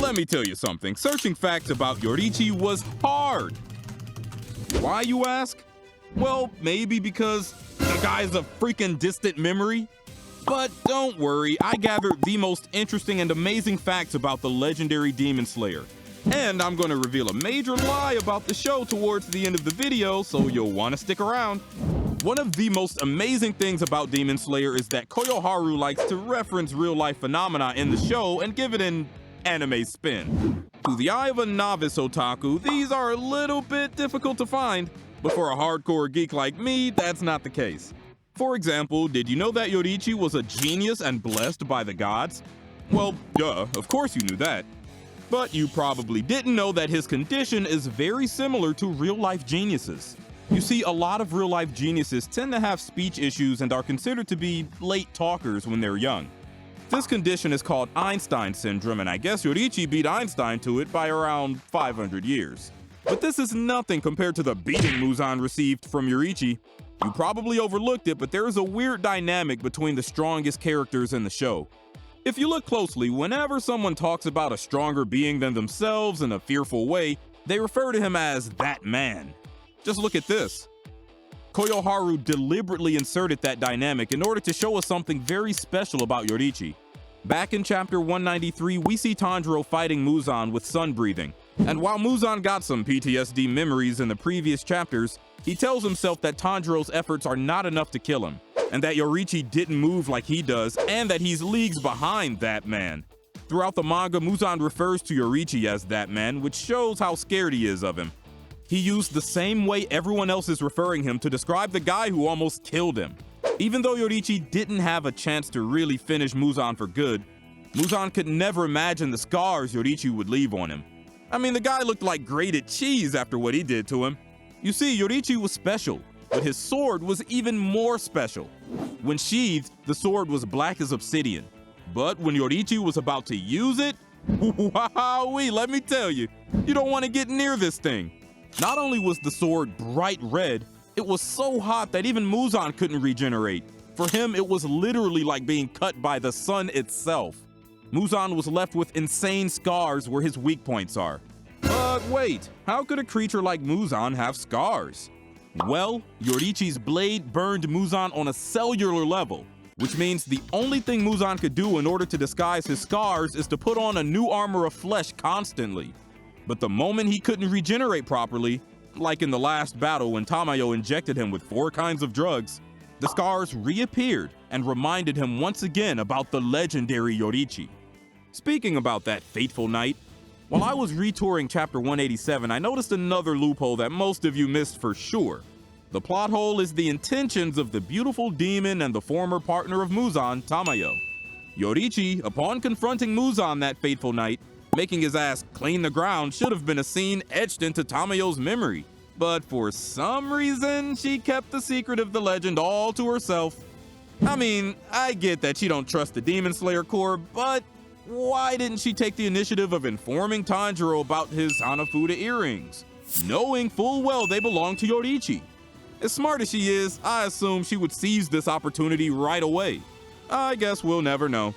Let me tell you something, searching facts about Yoriichi was hard. Why, you ask? Well, maybe because the guy's a freaking distant memory. But don't worry, I gathered the most interesting and amazing facts about the legendary Demon Slayer. And I'm going to reveal a major lie about the show towards the end of the video, so you'll want to stick around. One of the most amazing things about Demon Slayer is that Koyoharu likes to reference real-life phenomena in the show and give it an anime spin. To the eye of a novice otaku, these are a little bit difficult to find, but for a hardcore geek like me, that's not the case. For example, did you know that Yoriichi was a genius and blessed by the gods? Well, duh, of course you knew that. But you probably didn't know that his condition is very similar to real-life geniuses. You see, a lot of real-life geniuses tend to have speech issues and are considered to be late talkers when they're young. This condition is called Einstein syndrome, and I guess Yoriichi beat Einstein to it by around 500 years. But this is nothing compared to the beating Muzan received from Yoriichi. You probably overlooked it, but there is a weird dynamic between the strongest characters in the show. If you look closely, whenever someone talks about a stronger being than themselves in a fearful way, they refer to him as that man. Just look at this. Koyoharu deliberately inserted that dynamic in order to show us something very special about Yoriichi. Back in chapter 193, we see Tanjiro fighting Muzan with sun breathing. And while Muzan got some PTSD memories in the previous chapters, he tells himself that Tanjiro's efforts are not enough to kill him, and that Yoriichi didn't move like he does, and that he's leagues behind that man. Throughout the manga, Muzan refers to Yoriichi as that man, which shows how scared he is of him. He used the same way everyone else is referring him to describe the guy who almost killed him. Even though Yoriichi didn't have a chance to really finish Muzan for good, Muzan could never imagine the scars Yoriichi would leave on him. I mean, the guy looked like grated cheese after what he did to him. You see, Yoriichi was special, but his sword was even more special. When sheathed, the sword was black as obsidian. But when Yoriichi was about to use it, wowee, let me tell you, you don't want to get near this thing. Not only was the sword bright red, it was so hot that even Muzan couldn't regenerate. For him, it was literally like being cut by the sun itself. Muzan was left with insane scars where his weak points are. But wait, how could a creature like Muzan have scars? Well, Yoriichi's blade burned Muzan on a cellular level, which means the only thing Muzan could do in order to disguise his scars is to put on a new armor of flesh constantly. But the moment he couldn't regenerate properly, like in the last battle when Tamayo injected him with 4 kinds of drugs, the scars reappeared and reminded him once again about the legendary Yoriichi. Speaking about that fateful night, while I was retouring chapter 187, I noticed another loophole that most of you missed for sure. The plot hole is the intentions of the beautiful demon and the former partner of Muzan, Tamayo. Yoriichi, upon confronting Muzan that fateful night, making his ass clean the ground should have been a scene etched into Tamayo's memory. But for some reason, she kept the secret of the legend all to herself. I mean, I get that she don't trust the Demon Slayer Corps, but why didn't she take the initiative of informing Tanjiro about his Hanafuda earrings, knowing full well they belong to Yoriichi? As smart as she is, I assume she would seize this opportunity right away. I guess we'll never know.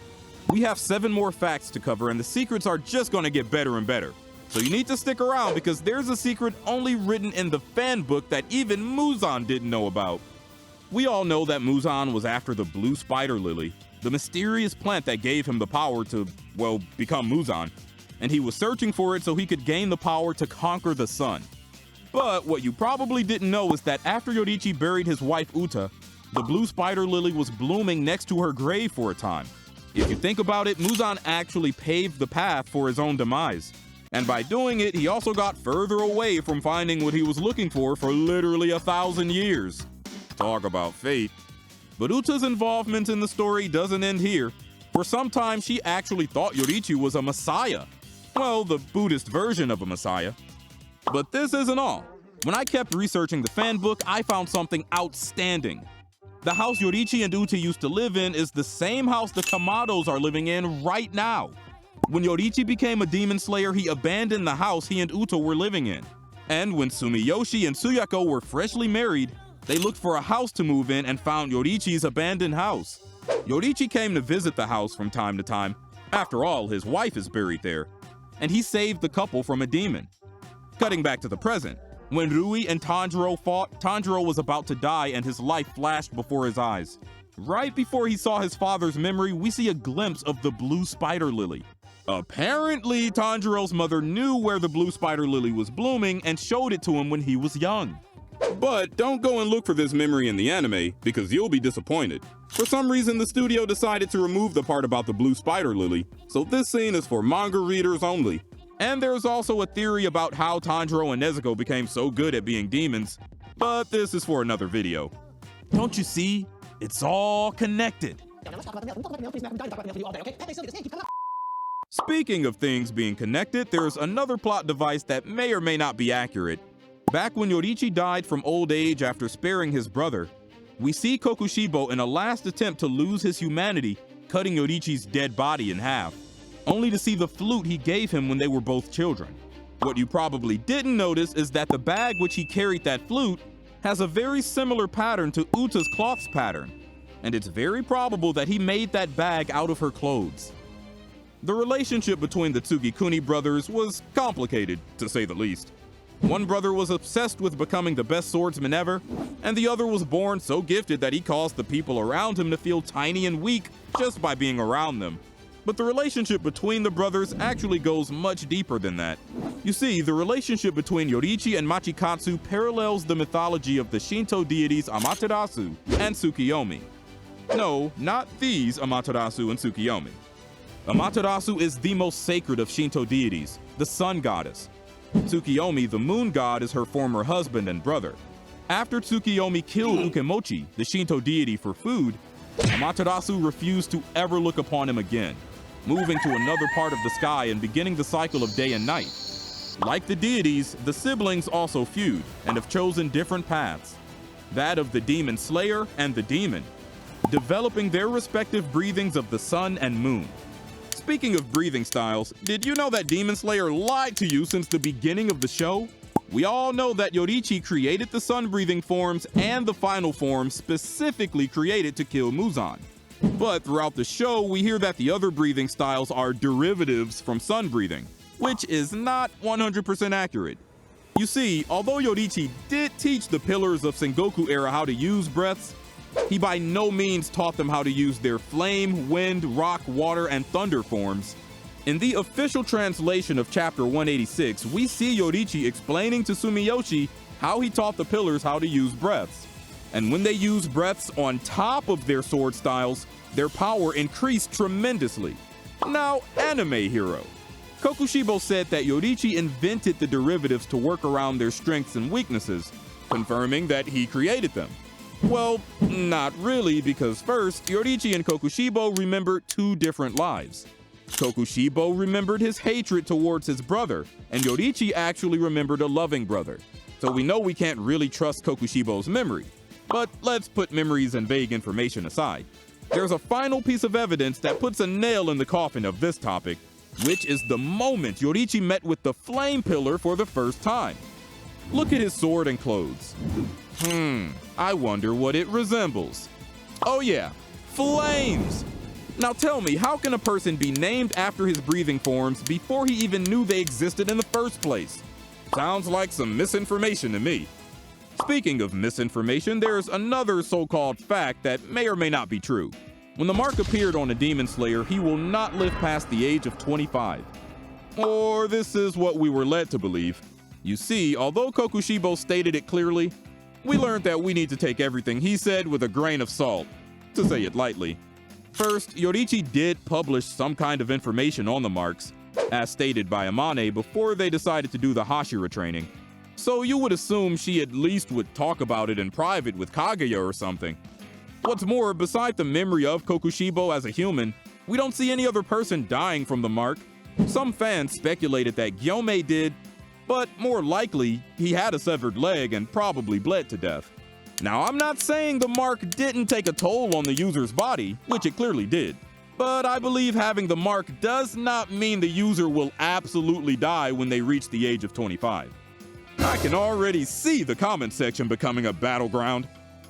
We have 7 more facts to cover, and the secrets are just gonna get better and better. So you need to stick around because there's a secret only written in the fan book that even Muzan didn't know about. We all know that Muzan was after the blue spider lily, the mysterious plant that gave him the power to, well, become Muzan. And he was searching for it so he could gain the power to conquer the sun. But what you probably didn't know is that after Yoriichi buried his wife Uta, the blue spider lily was blooming next to her grave for a time. If you think about it, Muzan actually paved the path for his own demise. And by doing it, he also got further away from finding what he was looking for literally 1,000 years. Talk about fate. But Uta's involvement in the story doesn't end here. For some time, she actually thought Yoriichi was a messiah. Well, the Buddhist version of a messiah. But this isn't all. When I kept researching the fan book, I found something outstanding. The house Yoriichi and Uta used to live in is the same house the Kamados are living in right now. When Yoriichi became a demon slayer, he abandoned the house he and Uta were living in. And when Sumiyoshi and Suyako were freshly married, they looked for a house to move in and found Yoriichi's abandoned house. Yoriichi came to visit the house from time to time. After all, his wife is buried there. and he saved the couple from a demon. Cutting back to the present, when Rui and Tanjiro fought, Tanjiro was about to die and his life flashed before his eyes. Right before he saw his father's memory, we see a glimpse of the blue spider lily. Apparently, Tanjiro's mother knew where the blue spider lily was blooming and showed it to him when he was young. But don't go and look for this memory in the anime, because you'll be disappointed. For some reason, the studio decided to remove the part about the blue spider lily, so this scene is for manga readers only. And there's also a theory about how Tanjiro and Nezuko became so good at being demons, but this is for another video. Don't you see? It's all connected. Speaking of things being connected, there's another plot device that may or may not be accurate. Back when Yoriichi died from old age after sparing his brother, we see Kokushibo in a last attempt to lose his humanity, cutting Yoriichi's dead body in half, only to see the flute he gave him when they were both children. What you probably didn't notice is that the bag which he carried that flute has a very similar pattern to Uta's cloth's pattern, and it's very probable that he made that bag out of her clothes. The relationship between the Tsugikuni brothers was complicated, to say the least. One brother was obsessed with becoming the best swordsman ever, and the other was born so gifted that he caused the people around him to feel tiny and weak just by being around them. But the relationship between the brothers actually goes much deeper than that. You see, the relationship between Yoriichi and Machikatsu parallels the mythology of the Shinto deities Amaterasu and Tsukiyomi. No, not these Amaterasu and Tsukiyomi. Amaterasu is the most sacred of Shinto deities, the sun goddess. Tsukiyomi, the moon god, is her former husband and brother. After Tsukiyomi killed Ukemochi, the Shinto deity, for food, Amaterasu refused to ever look upon him again, moving to another part of the sky and beginning the cycle of day and night. Like the deities, the siblings also feud and have chosen different paths, that of the demon slayer and the demon, developing their respective breathings of the sun and moon. Speaking of breathing styles, did you know that Demon Slayer lied to you since the beginning of the show? We all know that Yoriichi created the sun-breathing forms and the final form specifically created to kill Muzan. But throughout the show, we hear that the other breathing styles are derivatives from sun breathing, which is not 100% accurate. You see, although Yoriichi did teach the pillars of Sengoku era how to use breaths, he by no means taught them how to use their flame, wind, rock, water, and thunder forms. In the official translation of chapter 186, we see Yoriichi explaining to Sumiyoshi how he taught the pillars how to use breaths. And when they used breaths on top of their sword styles, their power increased tremendously. Now, anime hero. Kokushibo said that Yoriichi invented the derivatives to work around their strengths and weaknesses, confirming that he created them. Well, not really, because first, Yoriichi and Kokushibo remembered two different lives. Kokushibo remembered his hatred towards his brother, and Yoriichi actually remembered a loving brother. So we know we can't really trust Kokushibo's memory. But let's put memories and vague information aside. There's a final piece of evidence that puts a nail in the coffin of this topic, which is the moment Yoriichi met with the flame pillar for the first time. Look at his sword and clothes. I wonder what it resembles. Oh yeah, flames! Now tell me, how can a person be named after his breathing forms before he even knew they existed in the first place? Sounds like some misinformation to me. Speaking of misinformation, there's another so-called fact that may or may not be true. When the mark appeared on a Demon Slayer, he will not live past the age of 25. Or this is what we were led to believe. You see, although Kokushibo stated it clearly, we learned that we need to take everything he said with a grain of salt, to say it lightly. First, Yoriichi did publish some kind of information on the marks, as stated by Amane before they decided to do the Hashira training. So you would assume she at least would talk about it in private with Kaguya or something. What's more, beside the memory of Kokushibo as a human, we don't see any other person dying from the mark. Some fans speculated that Gyomei did, but more likely, he had a severed leg and probably bled to death. Now, I'm not saying the mark didn't take a toll on the user's body, which it clearly did, but I believe having the mark does not mean the user will absolutely die when they reach the age of 25. I can already see the comment section becoming a battleground.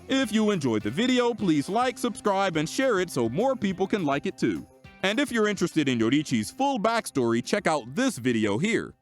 If you enjoyed the video, please like, subscribe, and share it so more people can like it too. And if you're interested in Yoriichi's full backstory, check out this video here.